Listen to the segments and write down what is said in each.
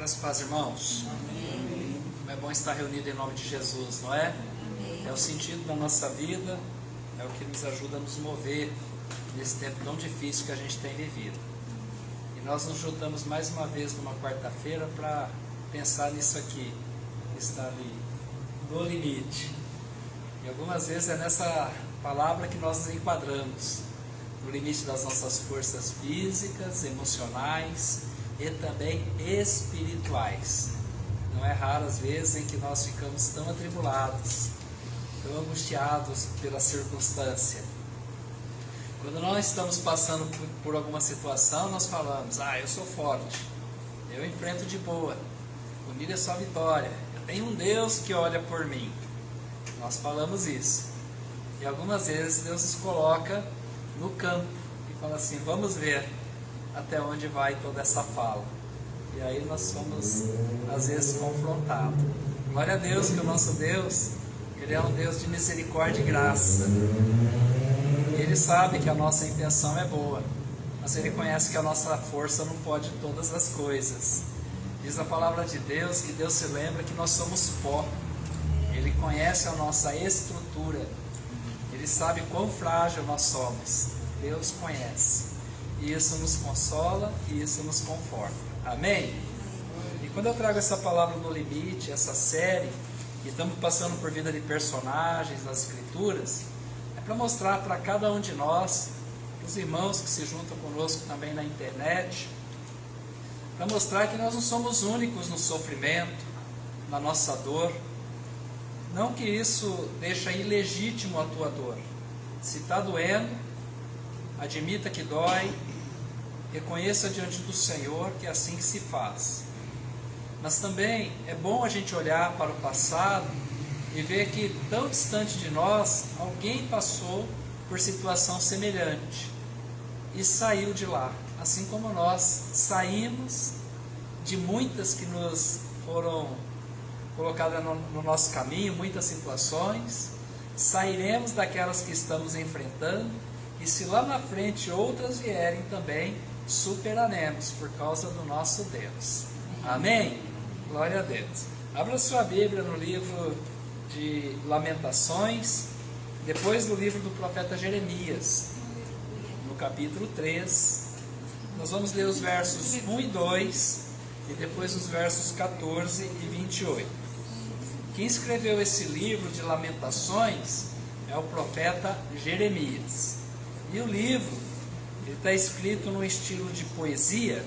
Graças a Deus, irmãos. Amém. Como é bom estar reunido em nome de Jesus, não é? Amém. É o sentido da nossa vida, é o que nos ajuda a nos mover nesse tempo tão difícil que a gente tem vivido. E nós nos juntamos mais uma vez numa quarta-feira para pensar nisso aqui, que está ali, no limite. E algumas vezes é nessa palavra que nós nos enquadramos, no limite das nossas forças físicas, emocionais e também espirituais. Não é raro as vezes em que nós ficamos tão atribulados, tão angustiados pela circunstância. Quando nós estamos passando por alguma situação, nós falamos: eu sou forte, eu enfrento de boa, comigo é só vitória, eu tenho um Deus que olha por mim. Nós falamos isso. E algumas vezes Deus nos coloca no campo e fala assim: vamos ver até onde vai toda essa fala. E aí nós somos às vezes confrontados. Glória a Deus que o nosso Deus, Ele é um Deus de misericórdia e graça. Ele sabe que a nossa intenção é boa, mas Ele conhece que a nossa força não pode todas as coisas. Diz a palavra de Deus que Deus se lembra que nós somos pó. Ele conhece a nossa estrutura. Ele sabe quão frágil nós somos. Deus conhece. E isso nos consola e isso nos conforta. Amém? E quando eu trago essa palavra no limite, essa série, e estamos passando por vida de personagens nas Escrituras, é para mostrar para cada um de nós, os irmãos que se juntam conosco também na internet, para mostrar que nós não somos únicos no sofrimento, na nossa dor. Não que isso deixa ilegítimo a tua dor. Se está doendo, admita que dói, reconheça diante do Senhor que é assim que se faz. Mas também é bom a gente olhar para o passado e ver que tão distante de nós, alguém passou por situação semelhante e saiu de lá. Assim como nós saímos de muitas que nos foram colocadas no nosso caminho, muitas situações, sairemos daquelas que estamos enfrentando, e se lá na frente outras vierem também, superaremos por causa do nosso Deus. Amém? Glória a Deus. Abra sua Bíblia no livro de Lamentações, depois do livro do profeta Jeremias, no capítulo 3. Nós vamos ler os versos 1 e 2 e depois os versos 14 e 28. Quem escreveu esse livro de Lamentações é o profeta Jeremias. E o livro está escrito no estilo de poesia,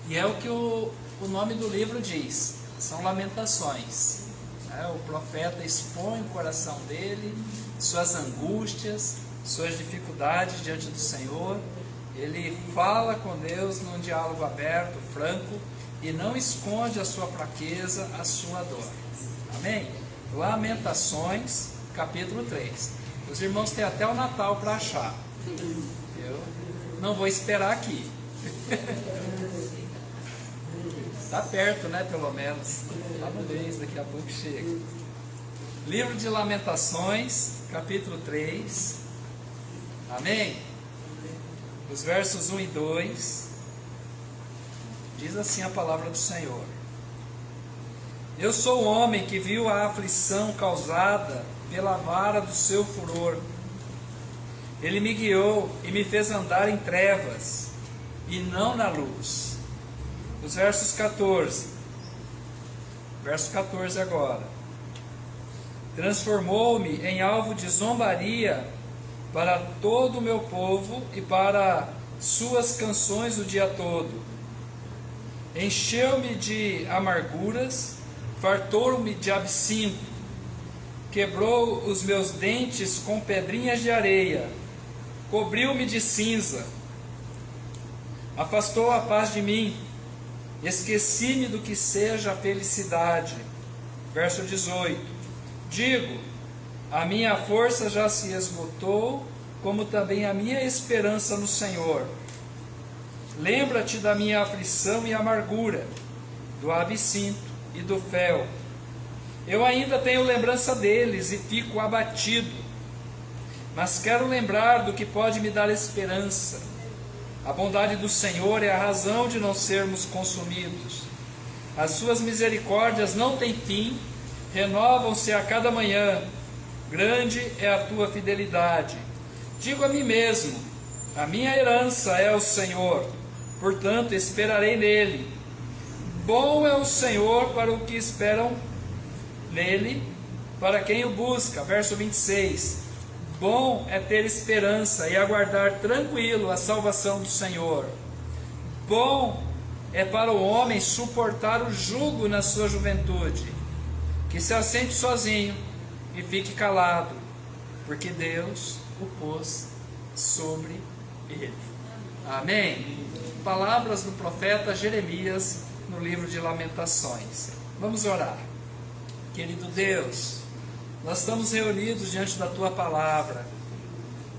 e é o que o nome do livro diz, são lamentações. O profeta expõe o coração dele, suas angústias, suas dificuldades diante do Senhor. Ele fala com Deus num diálogo aberto, franco, e não esconde a sua fraqueza, a sua dor. Amém? Lamentações, capítulo 3. Os irmãos têm até o Natal para achar. Eu não vou esperar aqui. Está perto, né? Pelo menos. Lá no mês, daqui a pouco chega. Livro de Lamentações, capítulo 3. Amém? Os versos 1 e 2. Diz assim a palavra do Senhor: Eu sou o homem que viu a aflição causada pela vara do seu furor. Ele me guiou e me fez andar em trevas e não na luz. Os versos 14. Verso 14 agora. Transformou-me em alvo de zombaria para todo o meu povo e para suas canções o dia todo. Encheu-me de amarguras, fartou-me de absinto, quebrou os meus dentes com pedrinhas de areia, cobriu-me de cinza, afastou a paz de mim, esqueci-me do que seja a felicidade. Verso 18. Digo, a minha força já se esgotou, como também a minha esperança no Senhor. Lembra-te da minha aflição e amargura, do absinto e do fel. Eu ainda tenho lembrança deles e fico abatido, mas quero lembrar do que pode me dar esperança. A bondade do Senhor é a razão de não sermos consumidos. As suas misericórdias não têm fim, renovam-se a cada manhã. Grande é a tua fidelidade. Digo a mim mesmo: a minha herança é o Senhor, portanto esperarei nele. Bom é o Senhor para os que esperam nele, para quem o busca. Verso 26. Bom é ter esperança e aguardar tranquilo a salvação do Senhor. Bom é para o homem suportar o jugo na sua juventude, que se assente sozinho e fique calado, porque Deus o pôs sobre ele. Amém? Palavras do profeta Jeremias no livro de Lamentações. Vamos orar. Querido Deus, nós estamos reunidos diante da Tua Palavra.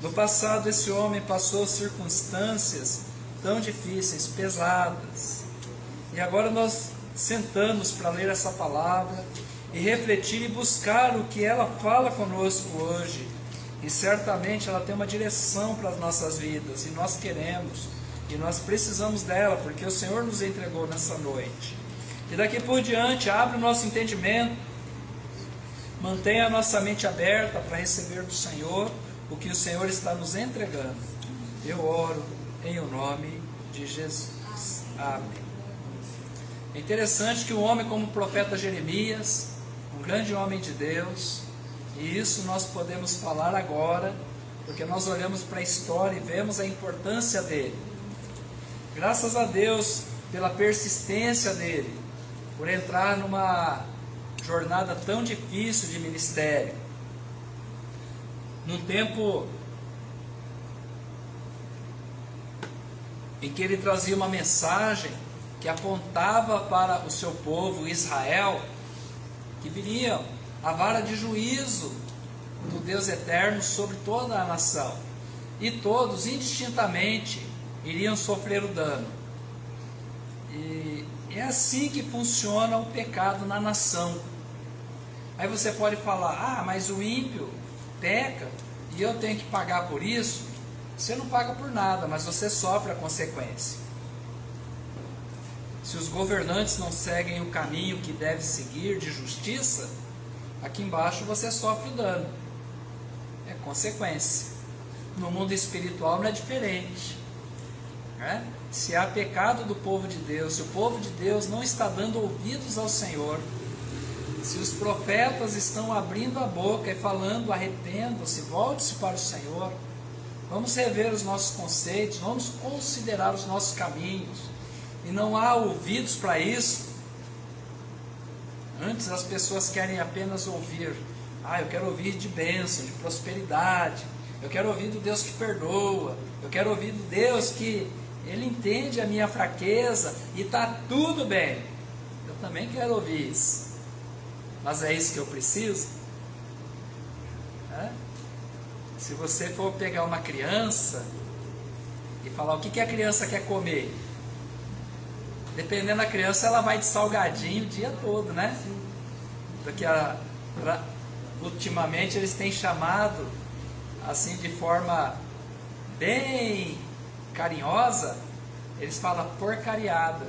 No passado esse homem passou circunstâncias tão difíceis, pesadas. E agora nós sentamos para ler essa palavra e refletir e buscar o que ela fala conosco hoje. E certamente ela tem uma direção para as nossas vidas, e nós queremos, e nós precisamos dela, porque o Senhor nos entregou nessa noite. E daqui por diante, abre o nosso entendimento, mantenha a nossa mente aberta para receber do Senhor o que o Senhor está nos entregando. Eu oro em o nome de Jesus. Amém. É interessante que um homem como o profeta Jeremias, um grande homem de Deus, e isso nós podemos falar agora, porque nós olhamos para a história e vemos a importância dele. Graças a Deus pela persistência dele, por entrar numa jornada tão difícil de ministério, num tempo em que ele trazia uma mensagem que apontava para o seu povo Israel, que viria a vara de juízo do Deus eterno sobre toda a nação, e todos indistintamente iriam sofrer o dano. E é assim que funciona o pecado na nação. Aí você pode falar: mas o ímpio peca e eu tenho que pagar por isso. Você não paga por nada, mas você sofre a consequência. Se os governantes não seguem o caminho que deve seguir de justiça, aqui embaixo você sofre o dano. É consequência. No mundo espiritual não é diferente, né? Se há pecado do povo de Deus, se o povo de Deus não está dando ouvidos ao Senhor, se os profetas estão abrindo a boca e falando: arrependa-se, volte-se para o Senhor, vamos rever os nossos conceitos, vamos considerar os nossos caminhos, e não há ouvidos para isso. Antes as pessoas querem apenas ouvir: eu quero ouvir de bênção, de prosperidade, eu quero ouvir do Deus que perdoa, eu quero ouvir do Deus que Ele entende a minha fraqueza e está tudo bem. Eu também quero ouvir isso, mas é isso que eu preciso? Se você for pegar uma criança e falar o que a criança quer comer, dependendo da criança, ela vai de salgadinho o dia todo, né? Porque ultimamente eles têm chamado, assim, de forma bem carinhosa, eles falam porcariada.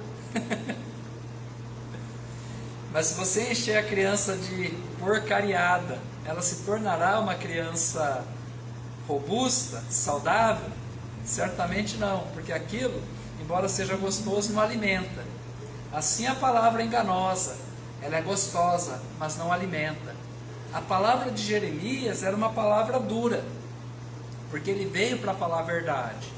Mas se você encher a criança de porcariada, ela se tornará uma criança robusta, saudável? Certamente não, porque aquilo, embora seja gostoso, não alimenta. Assim a palavra é enganosa, ela é gostosa, mas não alimenta. A palavra de Jeremias era uma palavra dura, porque ele veio para falar a verdade,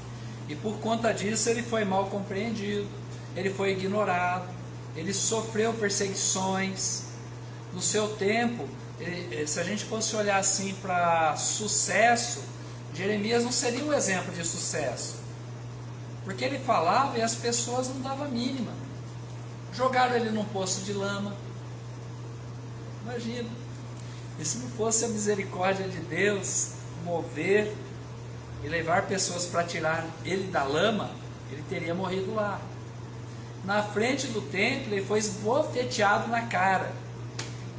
e por conta disso ele foi mal compreendido, ele foi ignorado, ele sofreu perseguições. No seu tempo, se a gente fosse olhar assim para sucesso, Jeremias não seria um exemplo de sucesso, porque ele falava e as pessoas não davam a mínima. Jogaram ele num poço de lama. Imagina, e se não fosse a misericórdia de Deus mover e levar pessoas para tirar ele da lama, ele teria morrido lá. Na frente do templo ele foi esbofeteado na cara.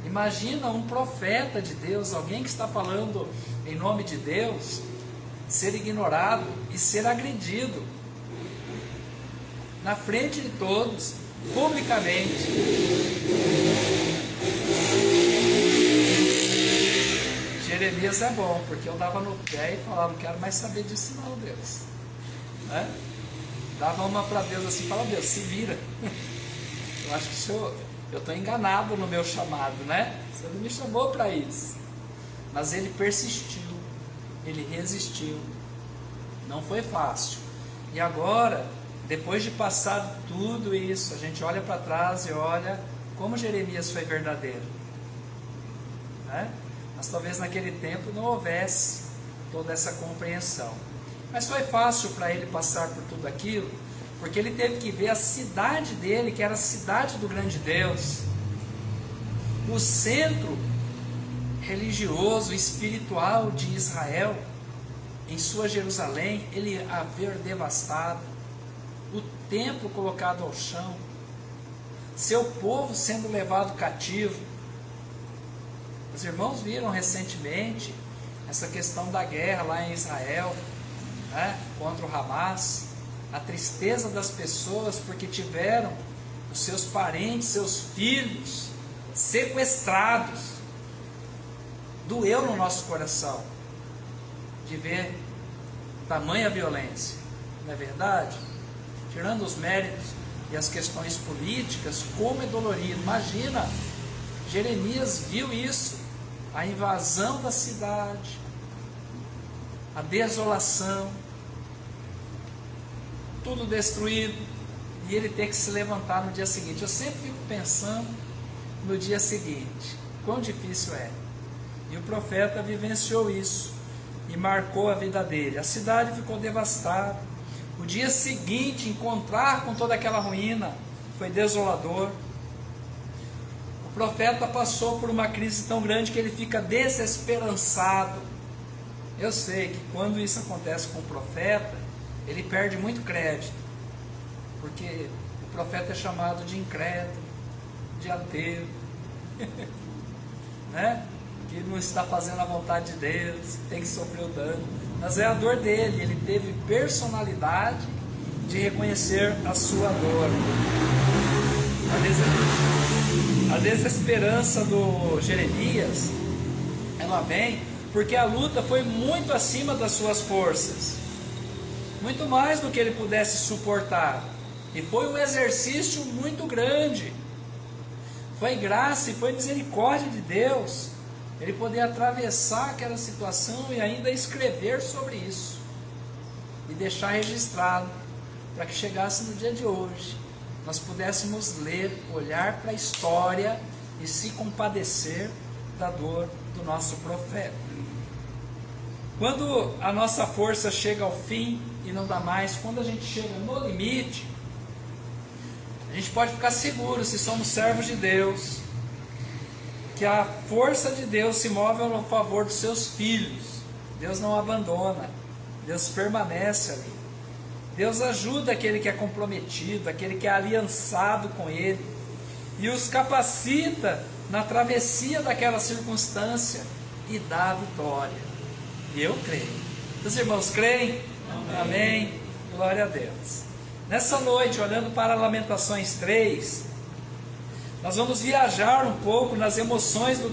Imagina um profeta de Deus, alguém que está falando em nome de Deus, ser ignorado e ser agredido. na frente de todos, publicamente. Jeremias é bom, porque eu dava no pé e falava, não quero mais saber disso não, Deus. Né? Dava uma para Deus assim, fala, Deus, se vira. Eu acho que eu estou enganado no meu chamado, né? Você não me chamou para isso. Mas ele persistiu, ele resistiu. Não foi fácil. E agora, depois de passar tudo isso, a gente olha para trás e olha como Jeremias foi verdadeiro. Né? Mas talvez naquele tempo não houvesse toda essa compreensão. Mas foi fácil para ele passar por tudo aquilo, porque ele teve que ver a cidade dele, que era a cidade do grande Deus, o centro religioso, espiritual de Israel, em sua Jerusalém, ele haver devastado, o templo colocado ao chão, seu povo sendo levado cativo. Os irmãos viram recentemente essa questão da guerra lá em Israel, né, contra o Hamas, a tristeza das pessoas porque tiveram os seus parentes, seus filhos sequestrados. Doeu no nosso coração de ver tamanha violência, não é verdade? Tirando os méritos e as questões políticas, como é dolorido. Imagina, Jeremias viu isso, a invasão da cidade, a desolação, tudo destruído, e ele ter que se levantar no dia seguinte. Eu sempre fico pensando no dia seguinte, quão difícil é. E o profeta vivenciou isso e marcou a vida dele. A cidade ficou devastada. O dia seguinte, encontrar com toda aquela ruína, foi desolador. O profeta passou por uma crise tão grande que ele fica desesperançado. Eu sei que quando isso acontece com o profeta, ele perde muito crédito, porque o profeta é chamado de incrédulo, de ateu, né? Que não está fazendo a vontade de Deus, tem que sofrer o dano. Mas é a dor dele, ele teve personalidade de reconhecer a sua dor. A desesperança do Jeremias, ela vem porque a luta foi muito acima das suas forças, muito mais do que ele pudesse suportar, e foi um exercício muito grande. Foi graça e foi misericórdia de Deus ele poder atravessar aquela situação e ainda escrever sobre isso e deixar registrado, para que chegasse no dia de hoje nós pudéssemos ler, olhar para a história e se compadecer da dor do nosso profeta. Quando a nossa força chega ao fim e não dá mais, quando a gente chega no limite, a gente pode ficar seguro, se somos servos de Deus, que a força de Deus se move a favor dos seus filhos. Deus não abandona, Deus permanece ali. Deus ajuda aquele que é comprometido, aquele que é aliançado com Ele, e os capacita na travessia daquela circunstância e dá a vitória. E eu creio. Os irmãos creem? Amém. Glória a Deus. Nessa noite, olhando para Lamentações 3, nós vamos viajar um pouco nas emoções do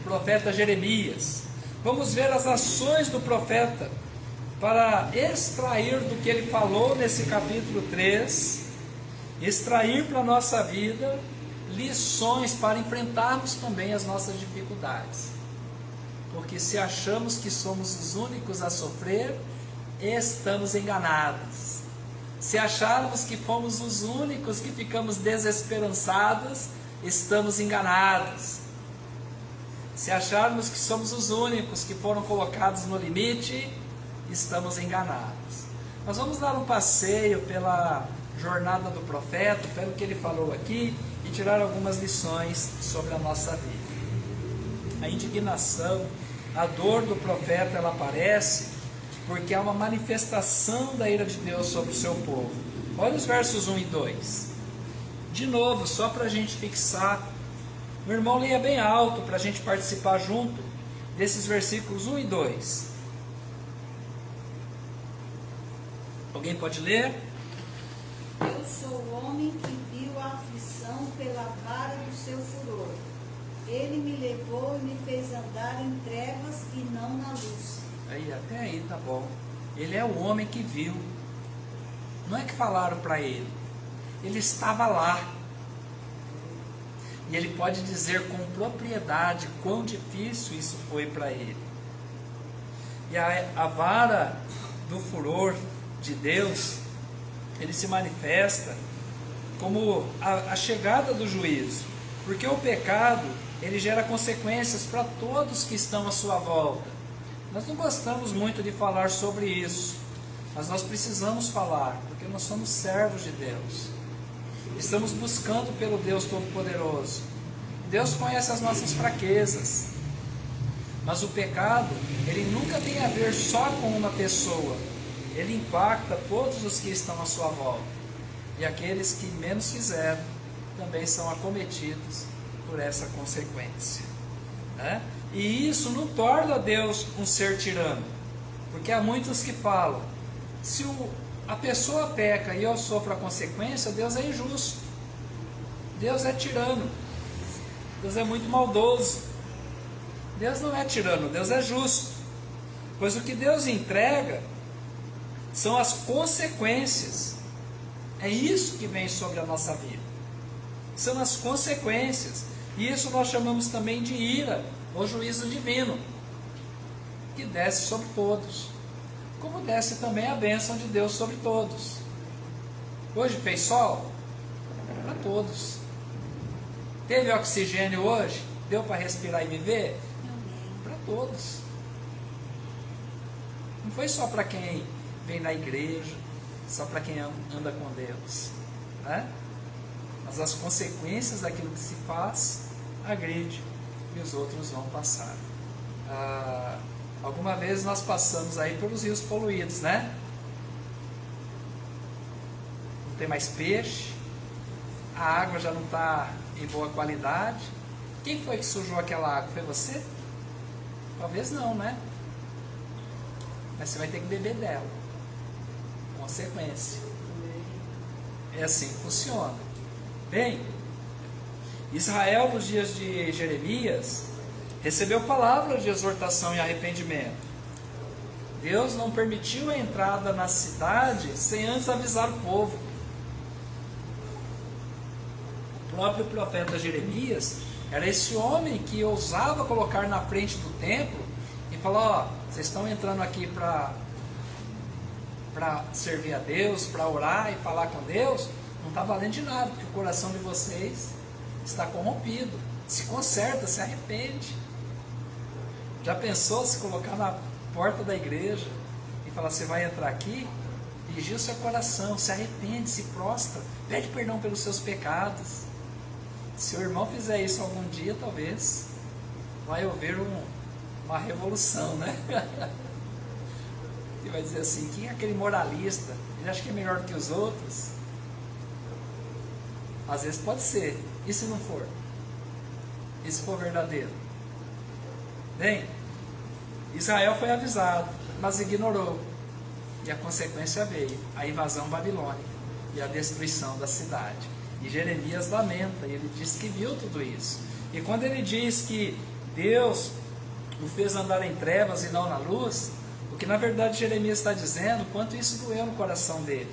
profeta Jeremias. Vamos ver as ações do profeta para extrair do que ele falou nesse capítulo 3, extrair para a nossa vida lições para enfrentarmos também as nossas dificuldades. Porque se achamos que somos os únicos a sofrer, estamos enganados. Se acharmos que fomos os únicos que ficamos desesperançados, estamos enganados. Se acharmos que somos os únicos que foram colocados no limite, estamos enganados. Nós vamos dar um passeio pela jornada do profeta, pelo que ele falou aqui, e tirar algumas lições sobre a nossa vida. A indignação, a dor do profeta, ela aparece porque há uma manifestação da ira de Deus sobre o seu povo. Olha os versos 1 e 2. De novo, só para a gente fixar. Meu irmão, leia bem alto para a gente participar junto desses versículos 1 e 2. Alguém pode ler? Eu sou o homem que viu a aflição pela vara do seu furor. Ele me levou e me fez andar em trevas e não na luz. Aí, até aí tá bom. Ele é o homem que viu. Não é que falaram para ele. Ele estava lá. E ele pode dizer com propriedade quão difícil isso foi para ele. E a vara do furor de Deus, ele se manifesta como a chegada do juízo. Porque o pecado, ele gera consequências para todos que estão à sua volta. Nós não gostamos muito de falar sobre isso, mas nós precisamos falar, porque nós somos servos de Deus. Estamos buscando pelo Deus Todo-Poderoso. Deus conhece as nossas fraquezas, mas o pecado, ele nunca tem a ver só com uma pessoa. Ele impacta todos os que estão à sua volta. E aqueles que menos fizeram também são acometidos por essa consequência, né? E isso não torna Deus um ser tirano, porque há muitos que falam: se a pessoa peca e eu sofro a consequência, Deus é injusto, Deus é tirano, Deus é muito maldoso. Deus não é tirano, Deus é justo, pois o que Deus entrega são as consequências. É isso que vem sobre a nossa vida, são as consequências. E isso nós chamamos também de ira, ou juízo divino, que desce sobre todos, como desce também a bênção de Deus sobre todos. Hoje fez sol? Para todos. Teve oxigênio hoje? Deu para respirar e viver? Para todos. Não foi só para quem vem na igreja, só para quem anda com Deus, né? Mas as consequências daquilo que se faz agride e os outros vão passar. Alguma vez nós passamos aí pelos rios poluídos, né? Não tem mais peixe, a água já não está em boa qualidade. Quem foi que sujou aquela água? Foi você? Talvez não, né? Mas você vai ter que beber dela. Consequência. É assim que funciona. Bem, Israel nos dias de Jeremias recebeu palavras de exortação e arrependimento. Deus não permitiu a entrada na cidade sem antes avisar o povo. O próprio profeta Jeremias era esse homem que ousava colocar na frente do templo e falar: ó, vocês estão entrando aqui para servir a Deus, para orar e falar com Deus, não está valendo de nada, porque o coração de vocês está corrompido. Se conserta, se arrepende. Já pensou se colocar na porta da igreja e falar: você vai entrar aqui, vigia o seu coração, se arrepende, se prostra, pede perdão pelos seus pecados. Se o irmão fizer isso algum dia, talvez vai haver uma revolução, né? E vai dizer assim: quem é aquele moralista? Ele acha que é melhor que os outros? Às vezes pode ser. E se não for? E se for verdadeiro? Bem, Israel foi avisado, mas ignorou. E a consequência veio: a invasão babilônica e a destruição da cidade. E Jeremias lamenta, e ele diz que viu tudo isso. E quando ele diz que Deus o fez andar em trevas e não na luz, o que na verdade Jeremias está dizendo, quanto isso doeu no coração dele,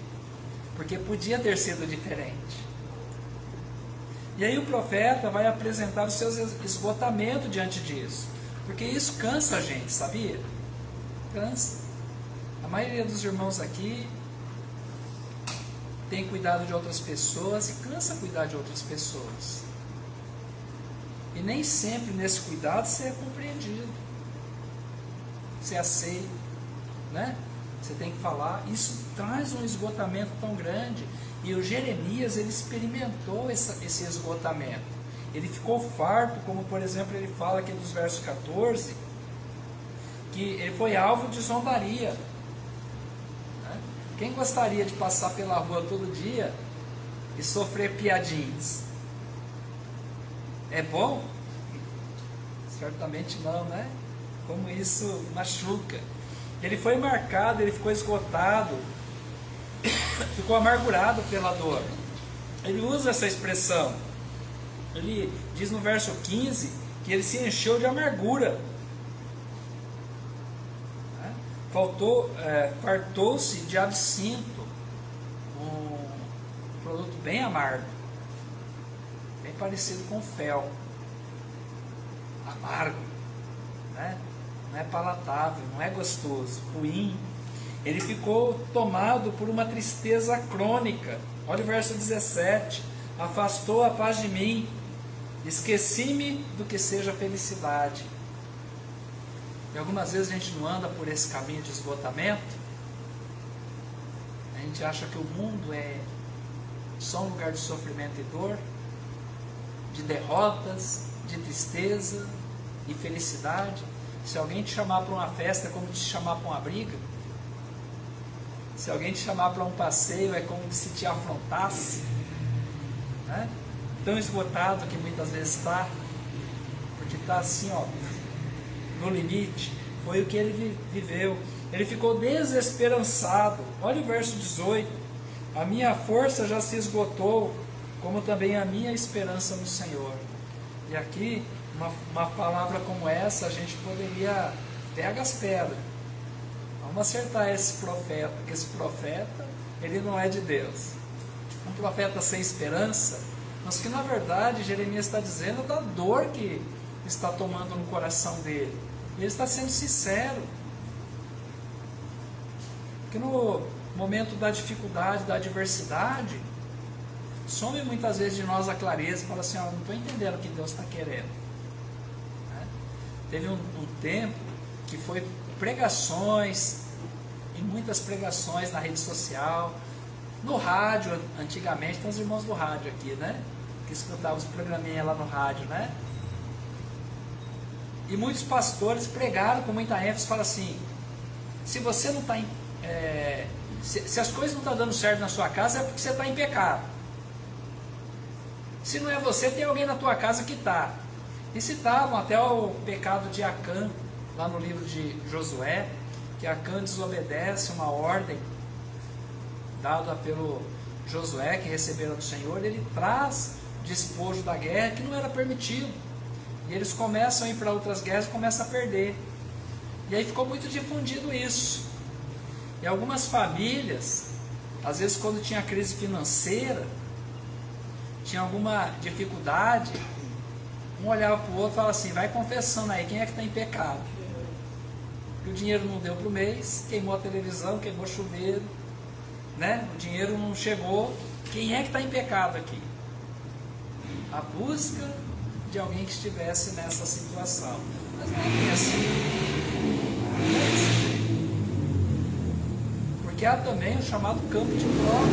porque podia ter sido diferente. E aí o profeta vai apresentar o seu esgotamento diante disso, porque isso cansa a gente, sabia? Cansa. A maioria dos irmãos aqui tem cuidado de outras pessoas e cansa cuidar de outras pessoas. E nem sempre nesse cuidado você é compreendido, você aceita, né? Você tem que falar. Isso traz um esgotamento tão grande. E o Jeremias, ele experimentou esse esgotamento. Ele ficou farto, como por exemplo ele fala aqui dos versos 14, que ele foi alvo de zombaria. Quem gostaria de passar pela rua todo dia e sofrer piadinhas? É bom? Certamente não, né? Como isso machuca. Ele foi marcado, ele ficou esgotado ficou amargurado pela dor. Ele usa essa expressão. Ele diz no verso 15 que ele se encheu de amargura. Fartou-se de absinto, um produto bem amargo, bem parecido com fel. Amargo, né? Não é palatável, não é gostoso, ruim. Ele ficou tomado por uma tristeza crônica. Olha o verso 17: afastou a paz de mim, esqueci-me do que seja felicidade. E algumas vezes a gente não anda por esse caminho de esgotamento. A gente acha que o mundo é só um lugar de sofrimento e dor, de derrotas, de tristeza e felicidade. Se alguém te chamar para uma festa é como te chamar para uma briga. Se alguém te chamar para um passeio é como se te afrontasse, né? Tão esgotado que muitas vezes está, porque está assim, ó, no limite. Foi o que ele viveu. Ele ficou desesperançado. Olha o verso 18: a minha força já se esgotou, como também a minha esperança no Senhor. E aqui, uma palavra como essa, a gente poderia pega as pedras. Vamos acertar esse profeta, porque esse profeta, ele não é de Deus. Um profeta sem esperança, mas que na verdade Jeremias está dizendo da dor que está tomando no coração dele. E ele está sendo sincero. Porque no momento da dificuldade, da adversidade, some muitas vezes de nós a clareza e fala assim, não estou entendendo o que Deus está querendo. Né? Teve um tempo que foi pregações, e muitas pregações na rede social, no rádio, antigamente, tem os irmãos do rádio aqui, né? Que escutavam os programinhas lá no rádio, né? E muitos pastores pregaram com muita ênfase, falaram assim, se você não está se as coisas não estão dando certo na sua casa, é porque você está em pecado. Se não é você, tem alguém na tua casa que está. E citavam até o pecado de Acã, lá no livro de Josué, que Acã desobedece uma ordem dada pelo Josué, que recebera do Senhor. Ele traz despojo da guerra que não era permitido. E eles começam a ir para outras guerras e começam a perder. E aí ficou muito difundido isso. E algumas famílias, às vezes quando tinha crise financeira, tinha alguma dificuldade, um olhava para o outro e falava assim, vai confessando aí, quem é que está em pecado? Porque o dinheiro não deu para o mês, queimou a televisão, queimou o chuveiro, né? O dinheiro não chegou, quem é que está em pecado aqui? A busca de alguém que estivesse nessa situação. Mas não é bem assim. Não é desse jeito. Porque há também o chamado campo de prova.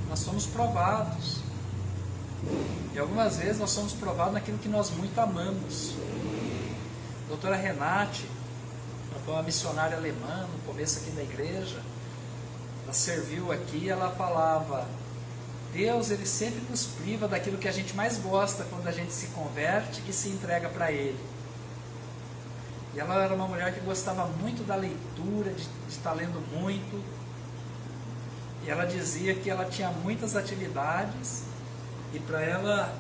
Nós somos provados. E algumas vezes nós somos provados naquilo que nós muito amamos. A doutora Renate, ela foi uma missionária alemã no começo aqui da igreja. Ela serviu aqui e ela falava, Deus, Ele sempre nos priva daquilo que a gente mais gosta quando a gente se converte e se entrega para Ele. E ela era uma mulher que gostava muito da leitura, de estar lendo muito. E ela dizia que ela tinha muitas atividades e para ela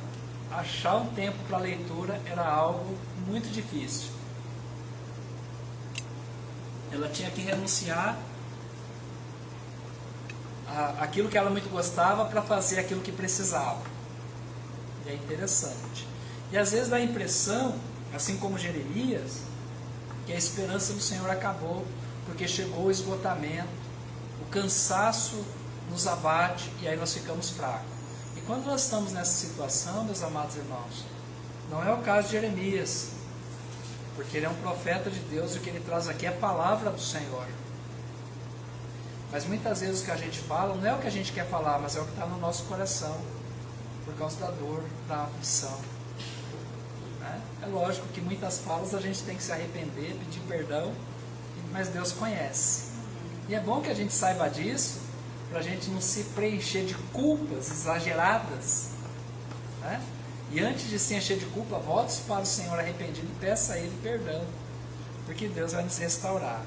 achar um tempo para a leitura era algo muito difícil. Ela tinha que renunciar aquilo que ela muito gostava para fazer aquilo que precisava. E é interessante. E às vezes dá a impressão, assim como Jeremias, que a esperança do Senhor acabou, porque chegou o esgotamento, o cansaço nos abate e aí nós ficamos fracos. E quando nós estamos nessa situação, meus amados irmãos, não é o caso de Jeremias, porque ele é um profeta de Deus e o que ele traz aqui é a palavra do Senhor. Mas muitas vezes o que a gente fala não é o que a gente quer falar, mas é o que está no nosso coração, por causa da dor, da aflição. Né? É lógico que muitas falas a gente tem que se arrepender, pedir perdão, mas Deus conhece. E é bom que a gente saiba disso, para a gente não se preencher de culpas exageradas. Né? E antes de se encher de culpa, volte para o Senhor arrependido e peça a Ele perdão, porque Deus vai nos restaurar.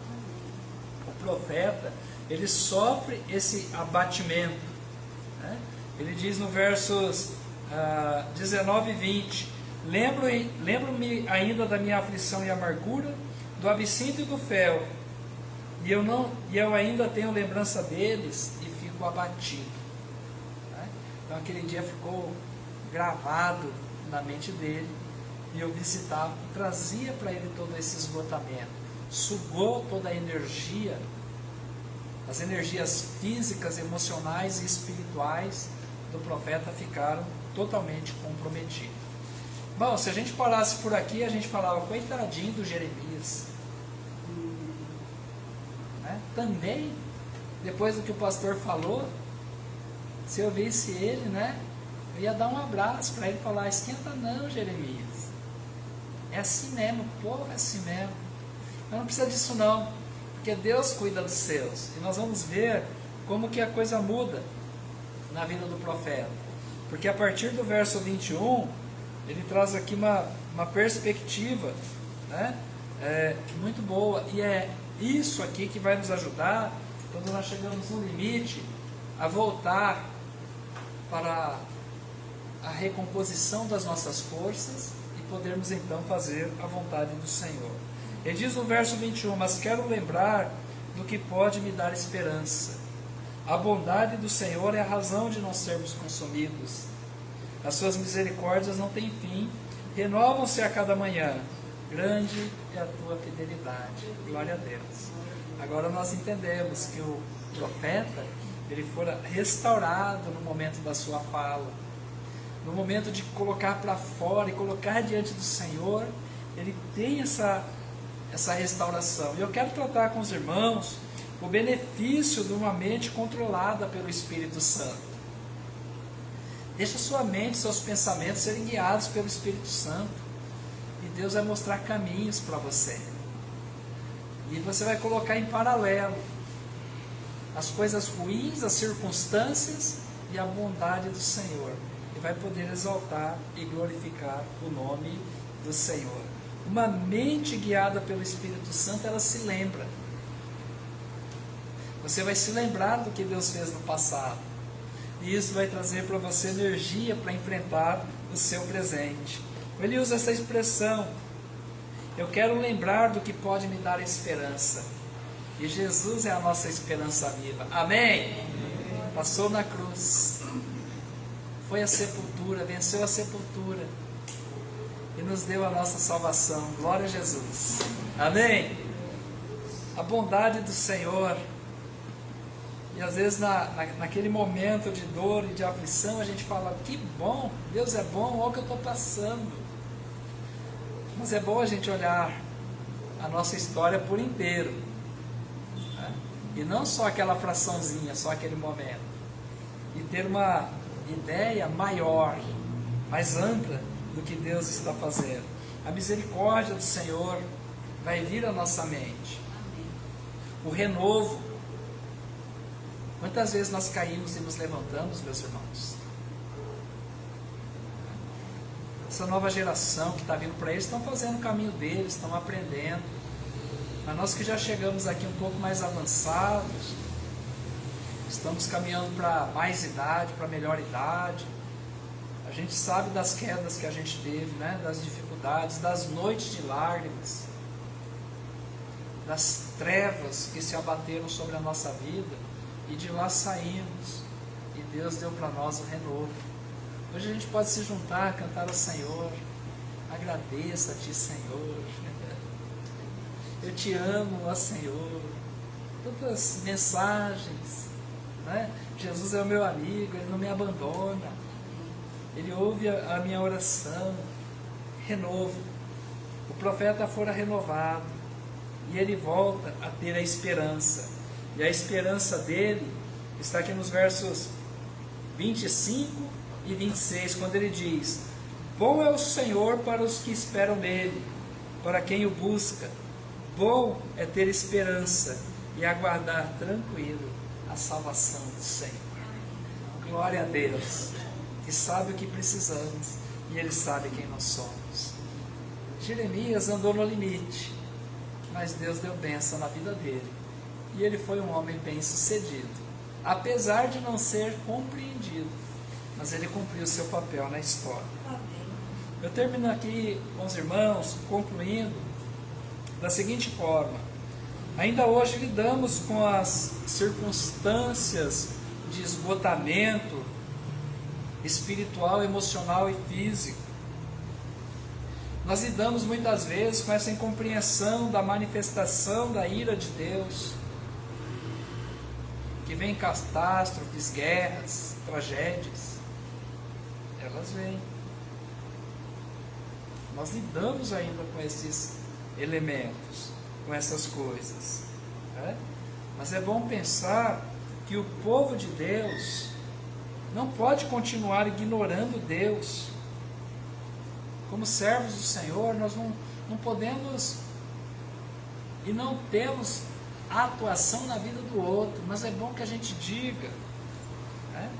O profeta, ele sofre esse abatimento, né? Ele diz no versos 19 e 20: lembro-me ainda da minha aflição e amargura, do absinto e do fel, e eu ainda tenho lembrança deles e fico abatido. Né? Então aquele dia ficou gravado na mente dele, e eu visitava e trazia para ele todo esse esgotamento, sugou toda a energia, as energias físicas, emocionais e espirituais do profeta ficaram totalmente comprometidas. Bom, se a gente parasse por aqui, a gente falava, coitadinho do Jeremias. Né? Também, depois do que o pastor falou, se eu visse ele, né, eu ia dar um abraço para ele e falar, esquenta não, Jeremias. É assim mesmo, o povo é assim mesmo. Mas não precisa disso não, porque Deus cuida dos seus. E nós vamos ver como que a coisa muda na vida do profeta. Porque a partir do verso 21, ele traz aqui uma perspectiva, né, muito boa. E é isso aqui que vai nos ajudar, quando nós chegamos no limite, a voltar para a recomposição das nossas forças e podermos então fazer a vontade do Senhor. Ele diz no verso 21, mas quero lembrar do que pode me dar esperança. A bondade do Senhor é a razão de não sermos consumidos. As suas misericórdias não têm fim, renovam-se a cada manhã. Grande é a tua fidelidade. Glória a Deus. Agora nós entendemos que o profeta, ele fora restaurado no momento da sua fala. No momento de colocar para fora e colocar diante do Senhor, ele tem essa restauração. E eu quero tratar com os irmãos o benefício de uma mente controlada pelo Espírito Santo. Deixa sua mente, seus pensamentos serem guiados pelo Espírito Santo. E Deus vai mostrar caminhos para você. E você vai colocar em paralelo as coisas ruins, as circunstâncias e a bondade do Senhor. E vai poder exaltar e glorificar o nome do Senhor. Uma mente guiada pelo Espírito Santo, ela se lembra. Você vai se lembrar do que Deus fez no passado. E isso vai trazer para você energia para enfrentar o seu presente. Ele usa essa expressão, eu quero lembrar do que pode me dar esperança. E Jesus é a nossa esperança viva. Amém? Passou na cruz, foi à sepultura, venceu a sepultura e nos deu a nossa salvação. Glória a Jesus. Amém? A bondade do Senhor. E às vezes naquele momento de dor e de aflição a gente fala, que bom, Deus é bom, olha o que eu estou passando. Mas é bom a gente olhar a nossa história por inteiro, né? E não só aquela fraçãozinha, só aquele momento. E ter uma ideia maior, mais ampla do que Deus está fazendo. A misericórdia do Senhor vai vir à nossa mente. O renovo. Quantas vezes nós caímos e nos levantamos, meus irmãos? Essa nova geração que está vindo para eles, estão fazendo o caminho deles, estão aprendendo. Mas nós que já chegamos aqui um pouco mais avançados, estamos caminhando para mais idade, para melhor idade. A gente sabe das quedas que a gente teve, né? Das dificuldades, das noites de lágrimas, das trevas que se abateram sobre a nossa vida. E de lá saímos, e Deus deu para nós o renovo. Hoje a gente pode se juntar, cantar ao Senhor, agradeça a Ti, Senhor, eu Te amo, ó Senhor. Tantas mensagens, né? Jesus é o meu amigo, Ele não me abandona, Ele ouve a minha oração. Renovo. O profeta fora renovado, e ele volta a ter a esperança. E a esperança dele está aqui nos versos 25 e 26, quando ele diz, bom é o Senhor para os que esperam nele, para quem o busca. Bom é ter esperança e aguardar tranquilo a salvação do Senhor. Glória a Deus, que sabe o que precisamos e Ele sabe quem nós somos. Jeremias andou no limite, mas Deus deu bênção na vida dele. E ele foi um homem bem-sucedido, apesar de não ser compreendido, mas ele cumpriu o seu papel na história. Eu termino aqui com os irmãos, concluindo da seguinte forma: ainda hoje lidamos com as circunstâncias de esgotamento espiritual, emocional e físico. Nós lidamos muitas vezes com essa incompreensão da manifestação da ira de Deus, que vem catástrofes, guerras, tragédias. Elas vêm. Nós lidamos ainda com esses elementos, com essas coisas. Né? Mas é bom pensar que o povo de Deus não pode continuar ignorando Deus. Como servos do Senhor, nós não podemos e não temos atuação na vida do outro, mas é bom que a gente diga, né,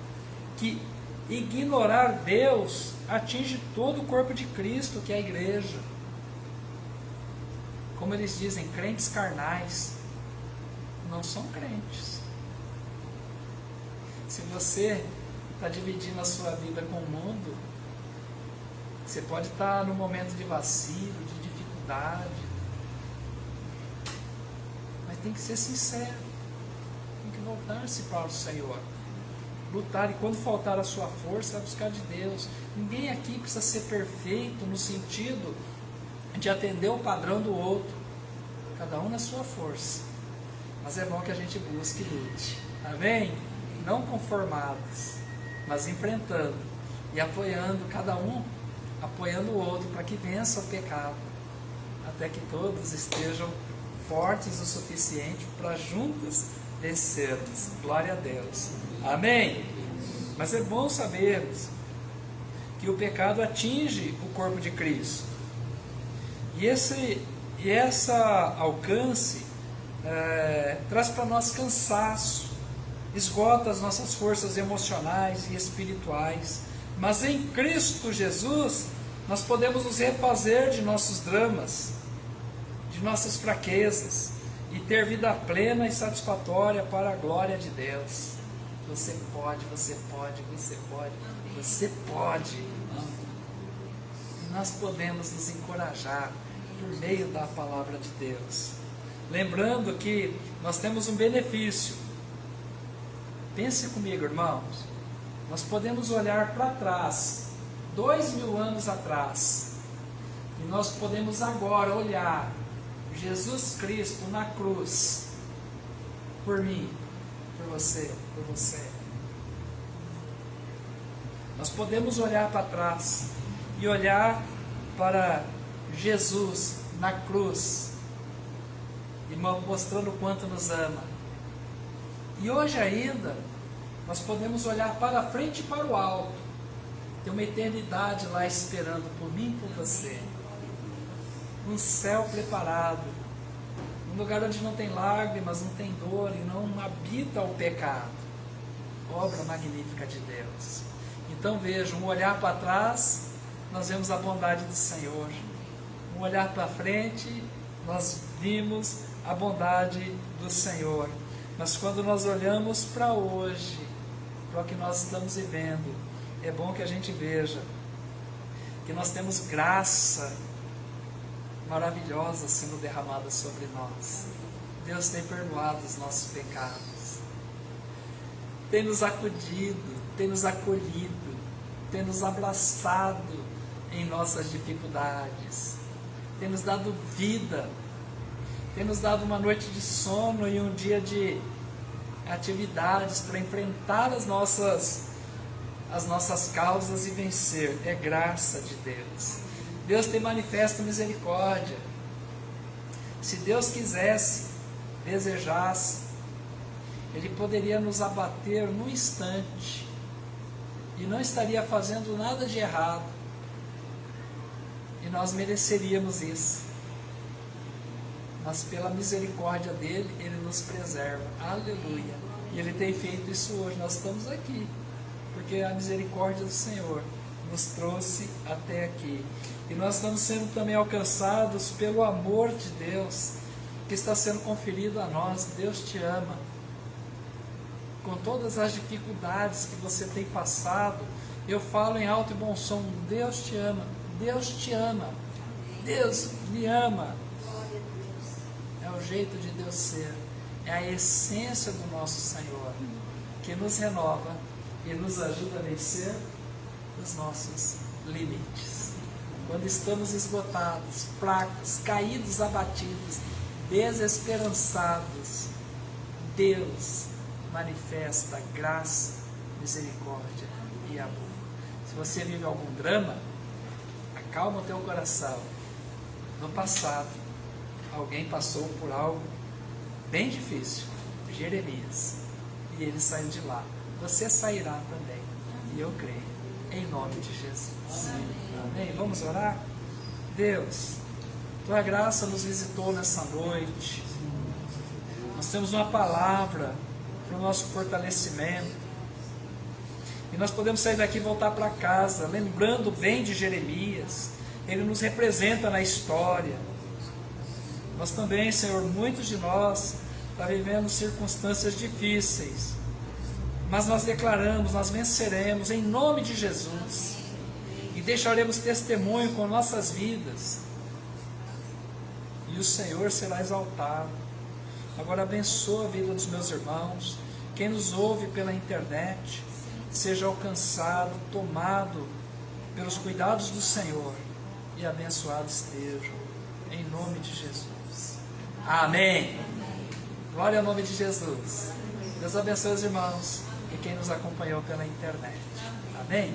que ignorar Deus atinge todo o corpo de Cristo, que é a igreja. Como eles dizem, crentes carnais não são crentes. Se você está dividindo a sua vida com o mundo, você pode estar num momento de vacilo, de dificuldade, mas tem que ser sincero, tem que voltar-se para o Senhor, lutar, e quando faltar a sua força, buscar de Deus. Ninguém aqui precisa ser perfeito no sentido de atender o padrão do outro, cada um na sua força, mas é bom que a gente busque e lute, amém? Não conformados, mas enfrentando e apoiando cada um, apoiando o outro para que vença o pecado, até que todos estejam fortes o suficiente para juntos vencermos. Glória a Deus, amém? Mas é bom sabermos que o pecado atinge o corpo de Cristo, e essa alcance traz para nós cansaço, esgota as nossas forças emocionais e espirituais. Mas em Cristo Jesus nós podemos nos refazer de nossos dramas, de nossas fraquezas, e ter vida plena e satisfatória para a glória de Deus. Você pode, você pode, você pode, você pode. E nós podemos nos encorajar por meio da palavra de Deus, lembrando que nós temos um benefício. Pense comigo, irmãos, nós podemos olhar para trás, 2000 anos atrás, e nós podemos agora olhar Jesus Cristo na cruz, por mim, por você, por você. Nós podemos olhar para trás e olhar para Jesus na cruz, e mostrando o quanto nos ama. E hoje ainda, nós podemos olhar para frente e para o alto. Tem uma eternidade lá esperando por mim e por você. Um céu preparado. Um lugar onde não tem lágrimas, não tem dor e não habita o pecado. Obra magnífica de Deus. Então veja, um olhar para trás, nós vemos a bondade do Senhor. Um olhar para frente, nós vimos a bondade do Senhor. Mas quando nós olhamos para hoje, para o que nós estamos vivendo, é bom que a gente veja que nós temos graça maravilhosa sendo derramada sobre nós. Deus tem perdoado os nossos pecados, tem nos acudido, tem nos acolhido, tem nos abraçado em nossas dificuldades, tem nos dado vida, tem nos dado uma noite de sono e um dia de atividades para enfrentar as nossas causas e vencer. É graça de Deus. Deus tem manifesto misericórdia. Se Deus quisesse, desejasse, Ele poderia nos abater num instante e não estaria fazendo nada de errado, e nós mereceríamos isso. Mas pela misericórdia dele, ele nos preserva. Aleluia. E ele tem feito isso hoje. Nós estamos aqui porque a misericórdia do Senhor nos trouxe até aqui. E nós estamos sendo também alcançados pelo amor de Deus. que está sendo conferido a nós. Deus te ama. Com todas as dificuldades que você tem passado, eu falo em alto e bom som, Deus te ama, Deus te ama, Deus me ama. É o jeito de Deus ser, é a essência do nosso Senhor, que nos renova e nos ajuda a vencer os nossos limites. Quando estamos esgotados, fracos, caídos, abatidos, desesperançados, Deus manifesta graça, misericórdia e amor. Se você vive algum drama, acalma o teu coração. No passado, alguém passou por algo bem difícil, Jeremias, e ele saiu de lá. Você sairá também, e eu creio, em nome de Jesus. Amém? Vamos orar? Deus, tua graça nos visitou nessa noite. Nós temos uma palavra para o nosso fortalecimento. E nós podemos sair daqui e voltar para casa, lembrando bem de Jeremias. Ele nos representa na história. Nós também, Senhor, muitos de nós estão vivendo circunstâncias difíceis. Mas nós declaramos, nós venceremos em nome de Jesus. E deixaremos testemunho com nossas vidas. E o Senhor será exaltado. Agora abençoa a vida dos meus irmãos. Quem nos ouve pela internet, seja alcançado, tomado pelos cuidados do Senhor e abençoado estejam, em nome de Jesus. Amém. Glória ao nome de Jesus. Deus abençoe os irmãos e quem nos acompanhou pela internet. Amém.